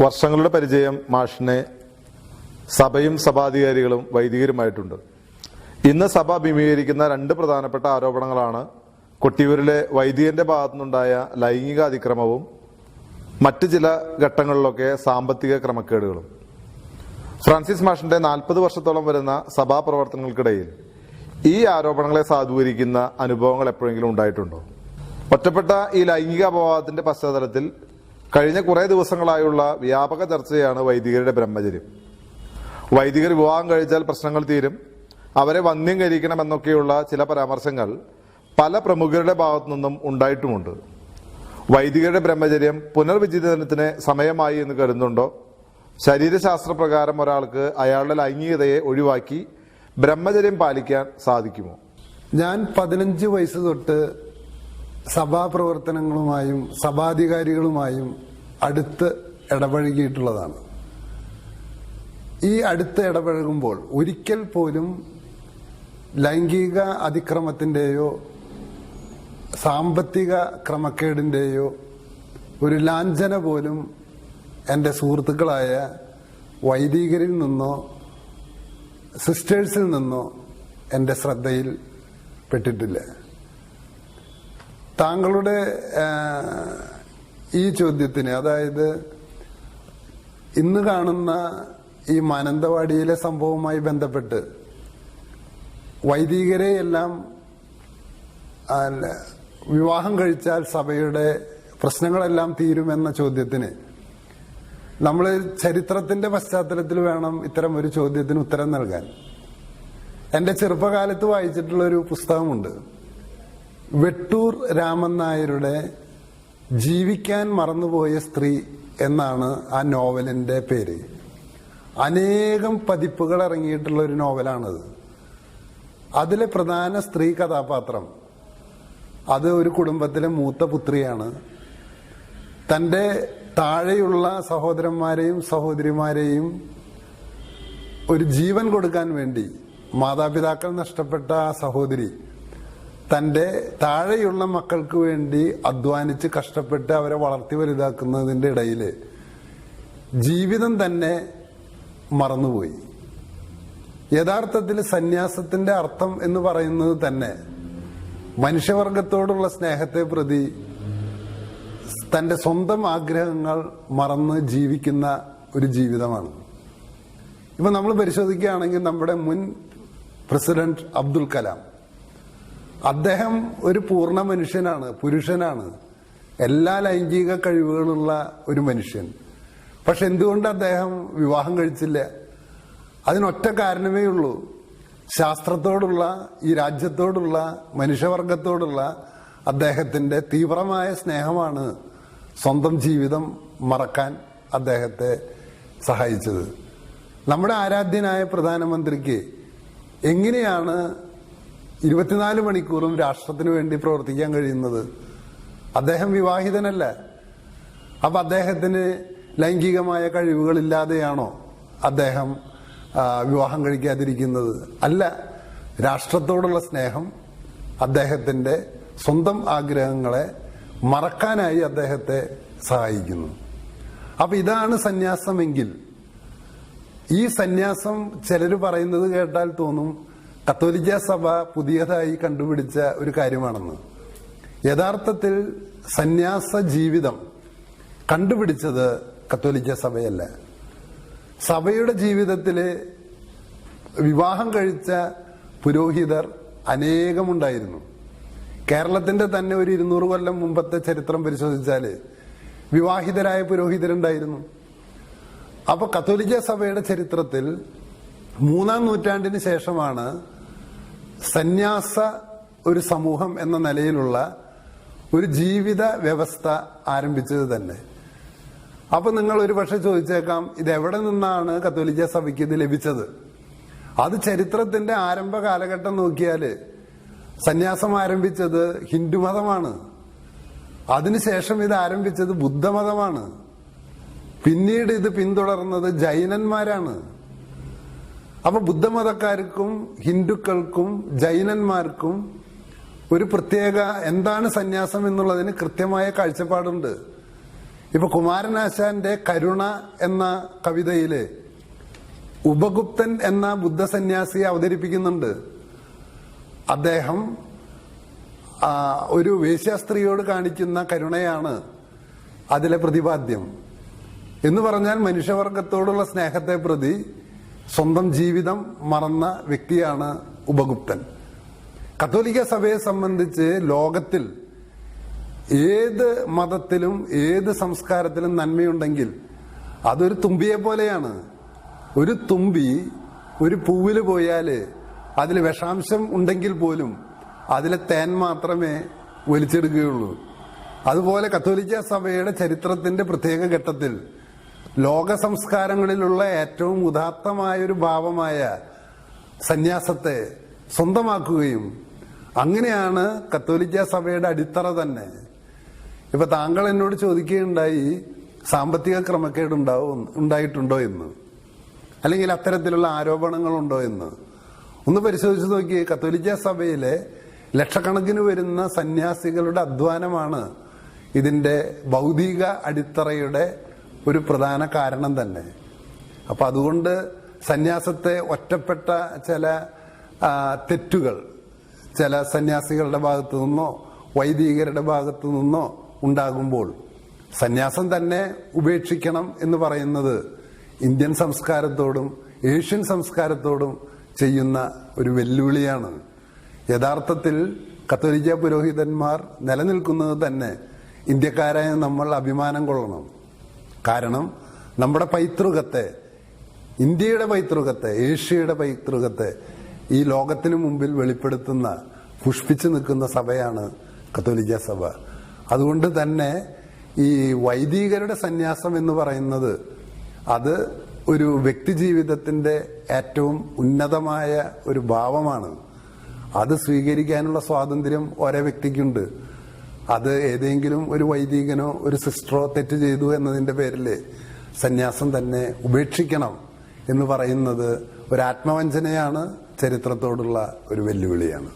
വർഷങ്ങളുടെ പരിചയം മാഷിനെ സഭയും സഭാധികാരികളും വൈദികരുമായിട്ടുണ്ട്. ഇന്ന് സഭ അഭിമുഖീകരിക്കുന്ന രണ്ട് പ്രധാനപ്പെട്ട ആരോപണങ്ങളാണ് കൊട്ടിയൂരിലെ വൈദികന്റെ ഭാഗത്തുനിന്നുണ്ടായ ലൈംഗിക അതിക്രമവും മറ്റ് ചില ഘട്ടങ്ങളിലൊക്കെ സാമ്പത്തിക ക്രമക്കേടുകളും. ഫ്രാൻസിസ് മാഷിന്റെ 40 വർഷത്തോളം വരുന്ന സഭാ പ്രവർത്തനങ്ങൾക്കിടയിൽ ഈ ആരോപണങ്ങളെ സാധൂകരിക്കുന്ന അനുഭവങ്ങൾ എപ്പോഴെങ്കിലും ഉണ്ടായിട്ടുണ്ടോ? ഒറ്റപ്പെട്ട ഈ ലൈംഗിക അപവാദത്തിന്റെ പശ്ചാത്തലത്തിൽ കഴിഞ്ഞ കുറെ ദിവസങ്ങളായുള്ള വ്യാപക ചർച്ചയാണ് വൈദികരുടെ ബ്രഹ്മചര്യം. വൈദികർ വിവാഹം കഴിച്ചാൽ പ്രശ്നങ്ങൾ തീരും, അവരെ വന്ധ്യം കഴിക്കണമെന്നൊക്കെയുള്ള ചില പരാമർശങ്ങൾ പല പ്രമുഖരുടെ ഭാഗത്തു നിന്നും ഉണ്ടായിട്ടുമുണ്ട്. വൈദികരുടെ ബ്രഹ്മചര്യം പുനർവിചിന്തനത്തിന് സമയമായി എന്ന് കരുതുന്നുണ്ടോ? ശരീരശാസ്ത്രപ്രകാരം ഒരാൾക്ക് അയാളുടെ ലൈംഗികതയെ ഒഴിവാക്കി ബ്രഹ്മചര്യം പാലിക്കാൻ സാധിക്കുമോ? ഞാൻ 15 വയസ്സ് തൊട്ട് സഭാപ്രവർത്തനങ്ങളുമായും സഭാധികാരികളുമായും അടുത്ത് ഇടപഴകിയിട്ടുള്ളതാണ്. ഈ അടുത്ത് ഇടപഴകുമ്പോൾ ഒരിക്കൽ പോലും ലൈംഗിക അതിക്രമത്തിന്റെയോ സാമ്പത്തിക ക്രമക്കേടിന്റെയോ ഒരു ലാഞ്ചന പോലും എൻ്റെ സുഹൃത്തുക്കളായ വൈദികരിൽ നിന്നോ സിസ്റ്റേഴ്സിൽ നിന്നോ എൻ്റെ ശ്രദ്ധയിൽ പെട്ടിട്ടില്ല. താങ്കളുടെ ഈ ചോദ്യത്തിന്, അതായത് ഇന്ന് കാണുന്ന ഈ മാനന്തവാടിയിലെ സംഭവവുമായി ബന്ധപ്പെട്ട് വൈദികരെ എല്ലാം വിവാഹം കഴിച്ചാൽ സഭയുടെ പ്രശ്നങ്ങളെല്ലാം തീരുമെന്ന ചോദ്യത്തിന് നമ്മൾ ചരിത്രത്തിന്റെ പശ്ചാത്തലത്തിൽ വേണം ഇത്തരം ഒരു ചോദ്യത്തിന് ഉത്തരം നൽകാൻ. എന്റെ ചെറുപ്പകാലത്ത് വായിച്ചിട്ടുള്ള ഒരു പുസ്തകമുണ്ട്. വെട്ടൂർ രാമൻ നായരുടെ ജീവിക്കാൻ മറന്നുപോയ സ്ത്രീ എന്നാണ് ആ നോവലിന്റെ പേര്. അനേകം പതിപ്പുകൾ ഇറങ്ങിയിട്ടുള്ള ഒരു നോവലാണത്. അതിലെ പ്രധാന സ്ത്രീ കഥാപാത്രം അത് ഒരു കുടുംബത്തിലെ മൂത്ത പുത്രിയാണ്. തന്റെ താഴെയുള്ള സഹോദരന്മാരെയും സഹോദരിമാരെയും ഒരു ജീവൻ കൊടുക്കാൻ വേണ്ടി മാതാപിതാക്കൾ നഷ്ടപ്പെട്ട ആ സഹോദരി തന്റെ താഴെയുള്ള മക്കൾക്ക് വേണ്ടി അധ്വാനിച്ച് കഷ്ടപ്പെട്ട് അവരെ വളർത്തി വലുതാക്കുന്നതിന്റെ ഇടയിൽ ജീവിതം തന്നെ മറന്നുപോയി. യഥാർത്ഥത്തിൽ സന്യാസത്തിന്റെ അർത്ഥം എന്ന് പറയുന്നത് തന്നെ മനുഷ്യവർഗത്തോടുള്ള സ്നേഹത്തെ പ്രതി തന്റെ സ്വന്തം ആഗ്രഹങ്ങൾ മറന്ന് ജീവിക്കുന്ന ഒരു ജീവിതമാണ്. ഇപ്പൊ നമ്മൾ പരിശോധിക്കുകയാണെങ്കിൽ നമ്മുടെ മുൻ പ്രസിഡന്റ് അബ്ദുൽ കലാം, അദ്ദേഹം ഒരു പൂർണ്ണ മനുഷ്യനാണ്, പുരുഷനാണ്, എല്ലാ ലൈംഗിക കഴിവുകളുള്ള ഒരു മനുഷ്യൻ. പക്ഷെ എന്തുകൊണ്ട് അദ്ദേഹം വിവാഹം കഴിച്ചില്ല? അതിനൊറ്റ കാരണമേ ഉള്ളൂ. ശാസ്ത്രത്തോടുള്ള, ഈ രാജ്യത്തോടുള്ള, മനുഷ്യവർഗത്തോടുള്ള അദ്ദേഹത്തിന്റെ തീവ്രമായ സ്നേഹമാണ് സ്വന്തം ജീവിതം മറക്കാൻ അദ്ദേഹത്തെ സഹായിച്ചത്. നമ്മുടെ ആരാധ്യനായ പ്രധാനമന്ത്രിക്ക് എങ്ങനെയാണ് 24 മണിക്കൂറും രാഷ്ട്രത്തിന് വേണ്ടി പ്രവർത്തിക്കാൻ കഴിയുന്നത്? അദ്ദേഹം വിവാഹിതനല്ല. അപ്പൊ അദ്ദേഹത്തിന് ലൈംഗികമായ കഴിവുകളില്ലാതെയാണോ അദ്ദേഹം വിവാഹം കഴിക്കാതിരിക്കുന്നത്? അല്ല, രാഷ്ട്രത്തോടുള്ള സ്നേഹം അദ്ദേഹത്തിന്റെ സ്വന്തം ആഗ്രഹങ്ങളെ മറക്കാനായി അദ്ദേഹത്തെ സഹായിക്കുന്നു. അപ്പൊ ഇതാണ് സന്യാസമെങ്കിൽ, ഈ സന്യാസം ചിലർ പറയുന്നത് കേട്ടാൽ തോന്നും കത്തോലിക്ക സഭ പുതിയതായി കണ്ടുപിടിച്ച ഒരു കാര്യമാണെന്ന്. യഥാർത്ഥത്തിൽ സന്യാസ ജീവിതം കണ്ടുപിടിച്ചത് കത്തോലിക്ക സഭയല്ല. സഭയുടെ ജീവിതത്തില് വിവാഹം കഴിച്ച പുരോഹിതർ അനേകമുണ്ടായിരുന്നു. കേരളത്തിന്റെ തന്നെ ഒരു 200 കൊല്ലം മുമ്പത്തെ ചരിത്രം പരിശോധിച്ചാല് വിവാഹിതരായ പുരോഹിതരുണ്ടായിരുന്നു. അപ്പൊ കത്തോലിക്ക സഭയുടെ ചരിത്രത്തിൽ 3-ാം നൂറ്റാണ്ടിന് ശേഷമാണ് സന്യാസ ഒരു സമൂഹം എന്ന നിലയിലുള്ള ഒരു ജീവിത വ്യവസ്ഥ ആരംഭിച്ചത് തന്നെ. അപ്പൊ നിങ്ങൾ ഒരു പക്ഷെ ചോദിച്ചേക്കാം, ഇത് എവിടെ നിന്നാണ് കത്തോലിക്ക സഭയ്ക്ക് ഇത് ലഭിച്ചത്? അത് ചരിത്രത്തിന്റെ ആരംഭ കാലഘട്ടം നോക്കിയാല് സന്യാസം ആരംഭിച്ചത് ഹിന്ദുമതമാണ്. അതിനുശേഷം ഇത് ആരംഭിച്ചത് ബുദ്ധമതമാണ്. പിന്നീട് ഇത് പിന്തുടർന്നത് ജൈനന്മാരാണ്. അപ്പൊ ബുദ്ധമതക്കാർക്കും ഹിന്ദുക്കൾക്കും ജൈനന്മാർക്കും ഒരു പ്രത്യേക എന്താണ് സന്യാസം എന്നുള്ളതിന് കൃത്യമായ കാഴ്ചപ്പാടുണ്ട്. ഇപ്പൊ കുമാരനാശാന്റെ കരുണ എന്ന കവിതയില് ഉപഗുപ്തൻ എന്ന ബുദ്ധസന്യാസിയെ അവതരിപ്പിക്കുന്നുണ്ട്. അദ്ദേഹം ഒരു വേശ്യാസ്ത്രീയോട് കാണിക്കുന്ന കരുണയാണ് അതിലെ പ്രതിപാദ്യം. എന്ന് പറഞ്ഞാൽ മനുഷ്യവർഗത്തോടുള്ള സ്നേഹത്തെ പ്രതി സ്വന്തം ജീവിതം മറന്ന വ്യക്തിയാണ് ഉപഗുപ്തൻ. കത്തോലിക്ക സഭയെ സംബന്ധിച്ച് ലോകത്തിൽ ഏത് മതത്തിലും ഏത് സംസ്കാരത്തിലും നന്മയുണ്ടെങ്കിൽ അതൊരു തുമ്പിയെ പോലെയാണ്. ഒരു തുമ്പി ഒരു പൂവില് പോയാല് അതിൽ വിഷാംശം ഉണ്ടെങ്കിൽ പോലും അതിലെ തേൻ മാത്രമേ വലിച്ചെടുക്കുകയുള്ളൂ. അതുപോലെ കത്തോലിക്ക സഭയുടെ ചരിത്രത്തിന്റെ പ്രത്യേക ഘട്ടത്തിൽ ലോക സംസ്കാരങ്ങളിലുള്ള ഏറ്റവും ഉദാത്തമായ ഒരു ഭാവമായ സന്യാസത്തെ സ്വന്തമാക്കുകയും അങ്ങനെയാണ് കത്തോലിക്ക സഭയുടെ അടിത്തറ തന്നെ. ഇപ്പൊ താങ്കൾ എന്നോട് ചോദിക്കുകയുണ്ടായി സാമ്പത്തിക ക്രമക്കേട് ഉണ്ടായിട്ടുണ്ടോ എന്ന്, അല്ലെങ്കിൽ അത്തരത്തിലുള്ള ആരോപണങ്ങളുണ്ടോ എന്ന്. ഒന്ന് പരിശോധിച്ച് നോക്കി. കത്തോലിക്ക സഭയിലെ ലക്ഷക്കണക്കിന് വരുന്ന സന്യാസികളുടെ അധ്വാനമാണ് ഇതിന്റെ ഭൗതിക അടിത്തറയുടെ ഒരു പ്രധാന കാരണം തന്നെ. അപ്പൊ അതുകൊണ്ട് സന്യാസത്തെ ഒറ്റപ്പെട്ട ചില തെറ്റുകൾ ചില സന്യാസികളുടെ ഭാഗത്തു നിന്നോ വൈദികരുടെ ഭാഗത്തു നിന്നോ ഉണ്ടാകുമ്പോൾ സന്യാസം തന്നെ ഉപേക്ഷിക്കണം എന്ന് പറയുന്നത് ഇന്ത്യൻ സംസ്കാരത്തോടും ഏഷ്യൻ സംസ്കാരത്തോടും ചെയ്യുന്ന ഒരു വെല്ലുവിളിയാണ്. യഥാർത്ഥത്തിൽ കത്തോലിക്ക പുരോഹിതന്മാർ നിലനിൽക്കുന്നത് തന്നെ ഇന്ത്യക്കാരായ നമ്മൾ അഭിമാനം കൊള്ളണം. കാരണം നമ്മുടെ പൈതൃകത്തെ, ഇന്ത്യയുടെ പൈതൃകത്തെ, ഏഷ്യയുടെ പൈതൃകത്തെ ഈ ലോകത്തിനു മുമ്പിൽ വെളിപ്പെടുത്തുന്ന, പുഷ്പിച്ചു നിൽക്കുന്ന സഭയാണ് കത്തോലിക്ക സഭ. അതുകൊണ്ട് തന്നെ ഈ വൈദികരുടെ സന്യാസം എന്ന് പറയുന്നത് അത് ഒരു വ്യക്തി ജീവിതത്തിന്റെ ഏറ്റവും ഉന്നതമായ ഒരു ഭാവമാണ്. അത് സ്വീകരിക്കാനുള്ള സ്വാതന്ത്ര്യം ഓരോ വ്യക്തിക്കുണ്ട്. അത് ഏതെങ്കിലും ഒരു വൈദികനോ ഒരു സിസ്റ്ററോ തെറ്റ് ചെയ്തു എന്നതിന്റെ പേരിൽ സന്യാസം തന്നെ ഉപേക്ഷിക്കണം എന്ന് പറയുന്നത് ഒരു ആത്മവഞ്ചനയാണ്, ചരിത്രത്തോടുള്ള ഒരു വെല്ലുവിളിയാണ്.